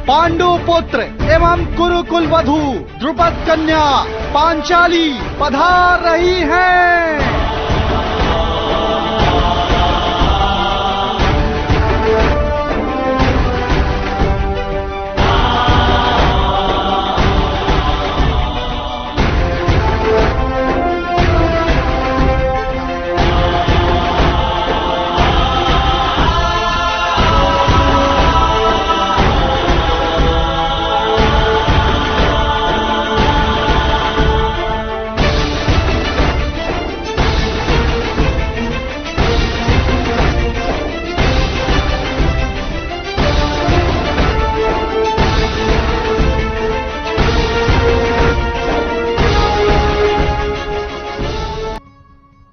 पांडु पुत्र एवं कुरुकुल वधू द्रुपद कन्या पांचाली पधार रही हैं।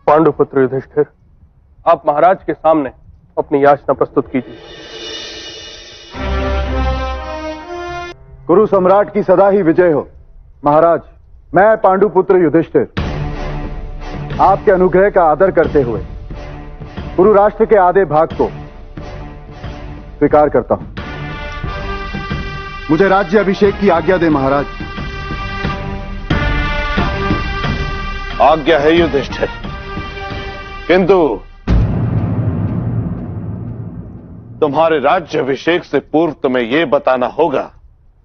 पांडुपुत्र युधिष्ठिर, आप महाराज के सामने अपनी याचना प्रस्तुत कीजिए। कुरु सम्राट की सदा ही विजय हो। महाराज, मैं पांडुपुत्र युधिष्ठिर आपके अनुग्रह का आदर करते हुए कुरु राष्ट्र के आधे भाग को स्वीकार करता हूं। मुझे राज्य अभिषेक की आज्ञा दे महाराज। आज्ञा है युधिष्ठिर, किंतु तुम्हारे राज्य अभिषेक से पूर्व तुम्हें यह बताना होगा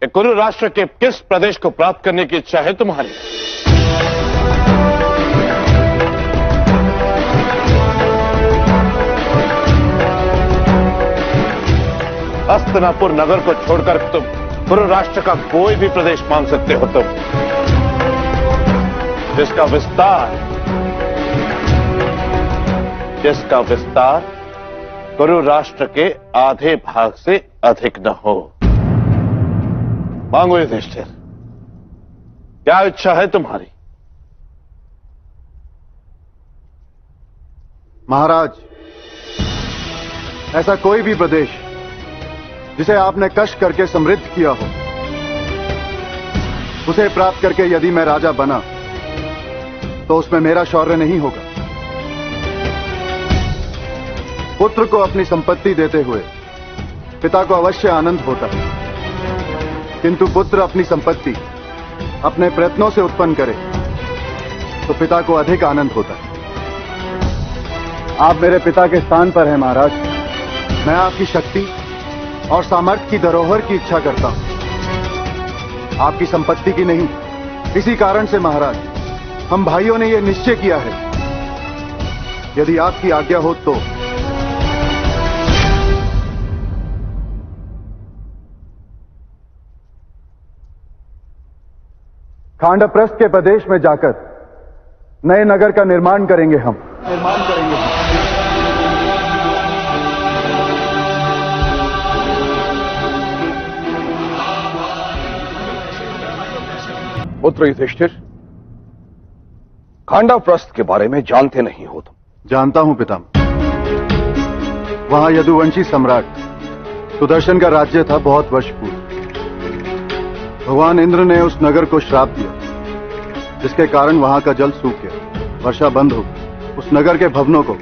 कि कुरु राष्ट्र के किस प्रदेश को प्राप्त करने की इच्छा है तुम्हारी। हस्तिनापुर नगर को छोड़कर तुम कुरु राष्ट्र का कोई भी प्रदेश मांग सकते हो तुम, जिसका विस्तार कुरु राष्ट्र के आधे भाग से अधिक न हो। मांगो युधिष्ठिर, क्या इच्छा है तुम्हारी? महाराज, ऐसा कोई भी प्रदेश जिसे आपने कष्ट करके समृद्ध किया हो, उसे प्राप्त करके यदि मैं राजा बना तो उसमें मेरा शौर्य नहीं होगा। पुत्र को अपनी संपत्ति देते हुए पिता को अवश्य आनंद होता है, किंतु पुत्र अपनी संपत्ति अपने प्रयत्नों से उत्पन्न करे तो पिता को अधिक आनंद होता है। आप मेरे पिता के स्थान पर हैं महाराज। मैं आपकी शक्ति और सामर्थ्य की धरोहर की इच्छा करता हूं, आपकी संपत्ति की नहीं। इसी कारण से महाराज, हम भाइयों ने यह निश्चय किया है, यदि आपकी आज्ञा हो तो खांडप्रस्थ के प्रदेश में जाकर नए नगर का निर्माण करेंगे हम। पुत्र युधिष्ठिर, खांडप्रस्थ के बारे में जानते नहीं हो तुम? जानता हूं पितामह। वहां यदुवंशी सम्राट सुदर्शन का राज्य था बहुत वर्ष पूर्व। भगवान इंद्र ने उस नगर को श्राप दिया, जिसके कारण वहां का जल सूख गया, वर्षा बंद हो गई। उस नगर के भवनों को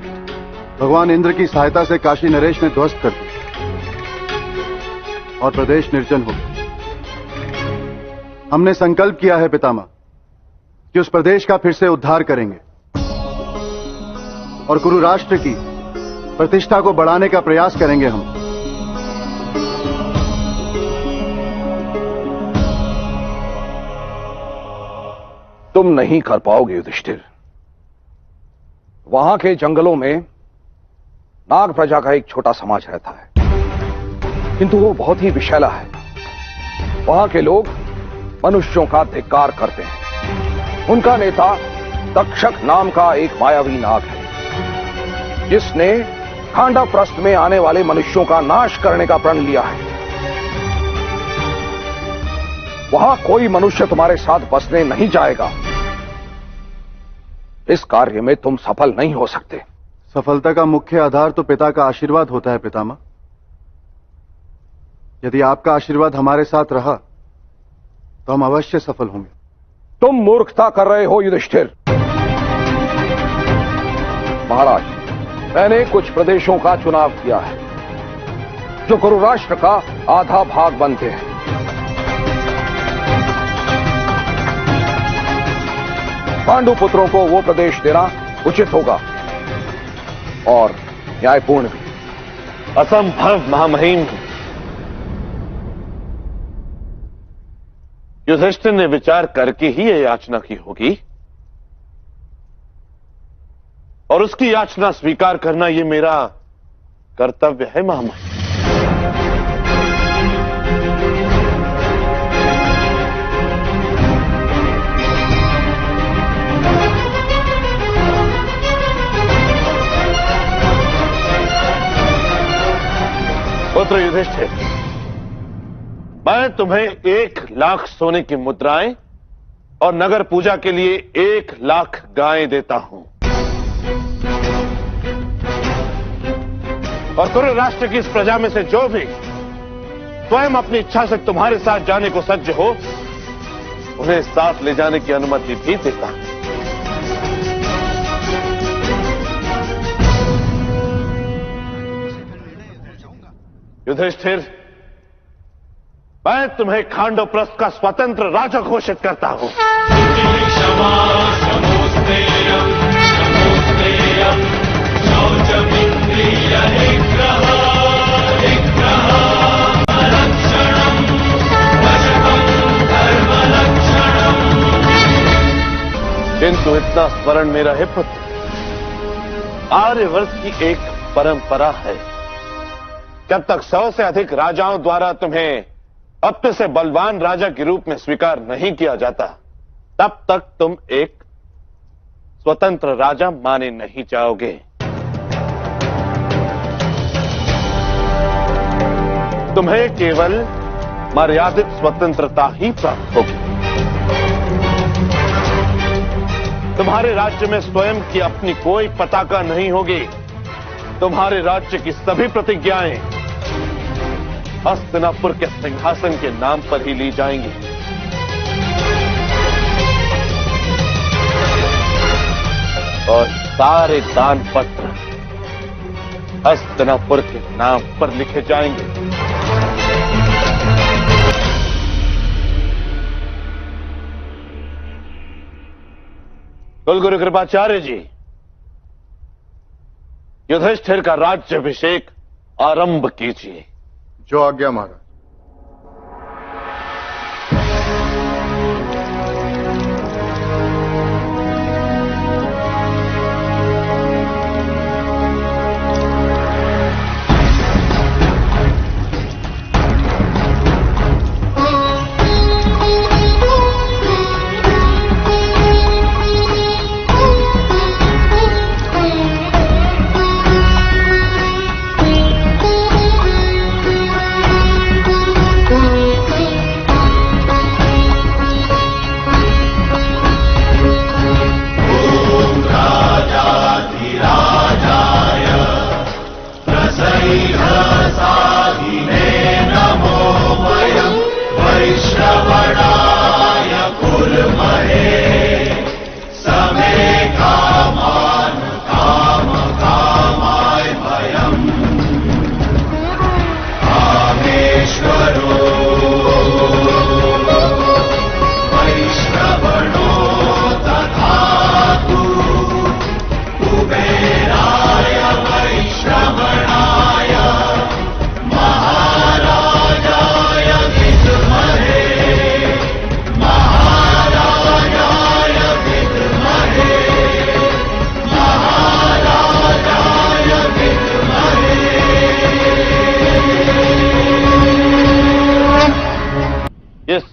भगवान इंद्र की सहायता से काशी नरेश ने ध्वस्त कर दिया और प्रदेश निर्जन हो गया। हमने संकल्प किया है पितामह कि उस प्रदेश का फिर से उद्धार करेंगे और कुरु राष्ट्र की प्रतिष्ठा को बढ़ाने का प्रयास करेंगे हम। तुम नहीं कर पाओगे युधिष्ठिर। वहां के जंगलों में नाग प्रजा का एक छोटा समाज रहता है, किंतु वो बहुत ही विषैला है। वहां के लोग मनुष्यों का धिक्कार करते हैं। उनका नेता तक्षक नाम का एक मायावी नाग है, जिसने खांडप्रस्थ में आने वाले मनुष्यों का नाश करने का प्रण लिया है। वहां कोई मनुष्य तुम्हारे साथ बसने नहीं जाएगा। इस कार्य में तुम सफल नहीं हो सकते। सफलता का मुख्य आधार तो पिता का आशीर्वाद होता है पितामह। यदि आपका आशीर्वाद हमारे साथ रहा तो हम अवश्य सफल होंगे। तुम मूर्खता कर रहे हो युधिष्ठिर। महाराज, मैंने कुछ प्रदेशों का चुनाव किया है जो कुरु राष्ट्र का आधा भाग बनते हैं। पांडु पुत्रों को वो प्रदेश देना उचित होगा और न्यायपूर्ण भी। असंभव महामहिम। युधिष्ठिर ने विचार करके ही यह याचना की होगी और उसकी याचना स्वीकार करना यह मेरा कर्तव्य है महामहिम। पुत्र युधिष्ठिर, मैं तुम्हें 1,00,000 सोने की मुद्राएं और नगर पूजा के लिए 1,00,000 गायें देता हूं और कुरु राष्ट्र की इस प्रजा में से जो भी स्वयं अपनी इच्छा से तुम्हारे साथ जाने को सज्ज हो, उन्हें साथ ले जाने की अनुमति भी देता हूं। युधिष्ठिर, मैं तुम्हें खांडवप्रस्थ का स्वतंत्र राजा घोषित करता हूं। किंतु इतना स्मरण मेरा है पुत्र, आर्यवर्त की एक परंपरा है, जब तक 100 से अधिक राजाओं द्वारा तुम्हें अपने से बलवान राजा के रूप में स्वीकार नहीं किया जाता, तब तक तुम एक स्वतंत्र राजा माने नहीं जाओगे। तुम्हें केवल मर्यादित स्वतंत्रता ही प्राप्त होगी। तुम्हारे राज्य में स्वयं की अपनी कोई पताका नहीं होगी। तुम्हारे राज्य की सभी प्रतिज्ञाएं हस्तिनापुर के सिंहासन के नाम पर ही ली जाएंगी। और सारे दान पत्र हस्तिनापुर के नाम पर लिखे जाएंगे। कुलगुरु कृपाचार्य जी, युधिष्ठिर का राज्याभिषेक आरंभ कीजिए। जो आज्ञा महाराज।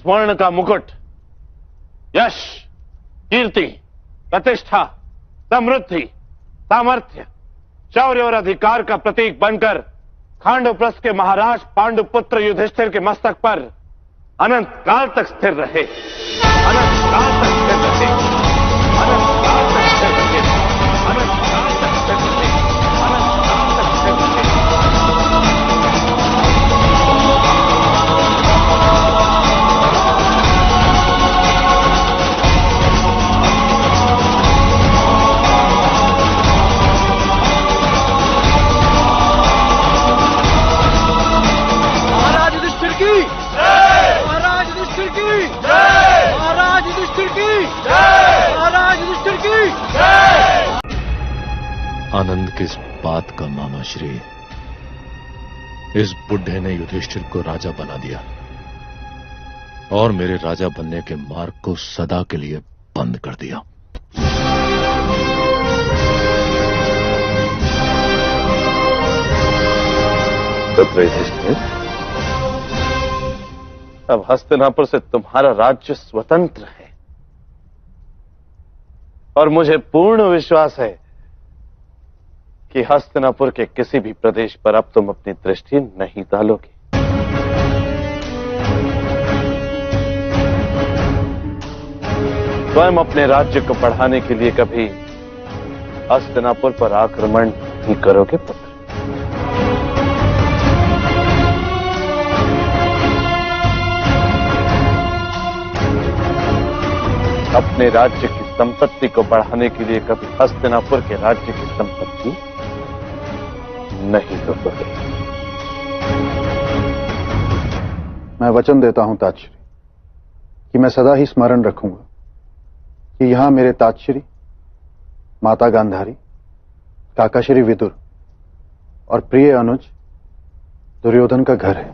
स्वर्ण का मुकुट यश, कीर्ति, प्रतिष्ठा, समृद्धि, सामर्थ्य, शौर्य और अधिकार का प्रतीक बनकर खांडवप्रस्थ के महाराज पांडुपुत्र युधिष्ठिर के मस्तक पर अनंत काल तक स्थिर रहे। अनंत काल तक स्थिर रहे। अनंत काल तक स्थिर रहे। अनंत काल तक स्थिर रहे। अनंत काल तक स्थिर रहे। महाराज युधिष्ठिर की जय। महाराज युधिष्ठिर की जय। महाराज युधिष्ठिर की आनंद किस बात का मामाश्री। इस बुढ़े ने युधिष्ठिर को राजा बना दिया और मेरे राजा बनने के मार्ग को सदा के लिए बंद कर दिया। पुत्र युधिष्ठिर, अब हस्तिनापुर से तुम्हारा राज्य स्वतंत्र है और मुझे पूर्ण विश्वास है कि हस्तिनापुर के किसी भी प्रदेश पर अब तुम अपनी दृष्टि नहीं डालोगे। स्वयं अपने राज्य को बढ़ाने के लिए कभी हस्तिनापुर पर आक्रमण नहीं करोगे पुत्र। अपने राज्य की संपत्ति को बढ़ाने के लिए कभी हस्तिनापुर के राज्य की संपत्ति नहीं दोगे। मैं वचन देता हूं ताजश्री कि मैं सदा ही स्मरण रखूंगा कि यहां मेरे ताजश्री, माता गांधारी, काका श्री विदुर और प्रिय अनुज दुर्योधन का घर है।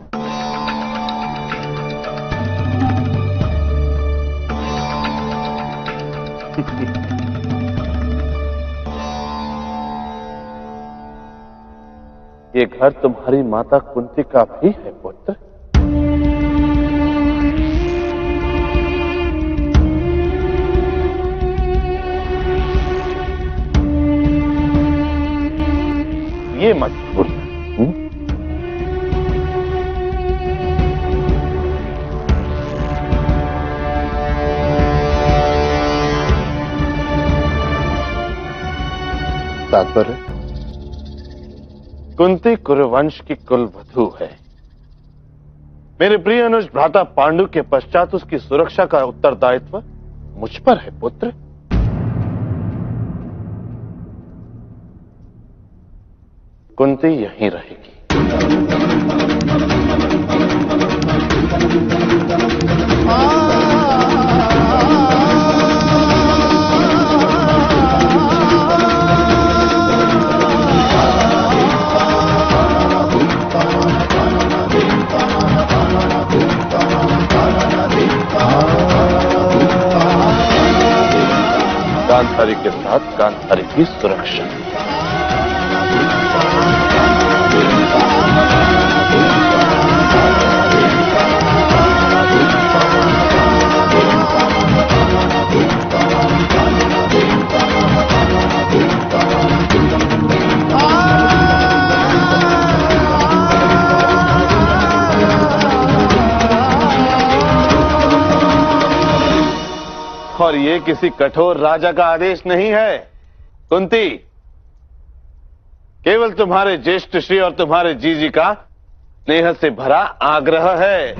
ये घर तुम्हारी माता कुंती का भी है पुत्र। ये मत भूलना। तात्पर्य? कुंती कुरुवंश की कुलवधू है। मेरे प्रिय अनुज भ्राता पांडु के पश्चात उसकी सुरक्षा का उत्तरदायित्व मुझ पर है पुत्र। कुंती यहीं रहेगी। गांधारी के साथ गांधारी की सुरक्षा। और ये किसी कठोर राजा का आदेश नहीं है कुंती, केवल तुम्हारे ज्येष्ठ श्री और तुम्हारे जीजी का स्नेह से भरा आग्रह है।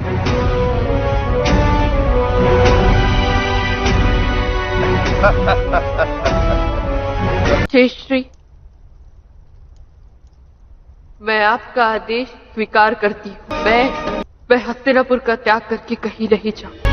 ज्येष्ठ श्री, मैं आपका आदेश स्वीकार करती हूँ। मैं हस्तिनापुर का त्याग करके कहीं नहीं जाऊं।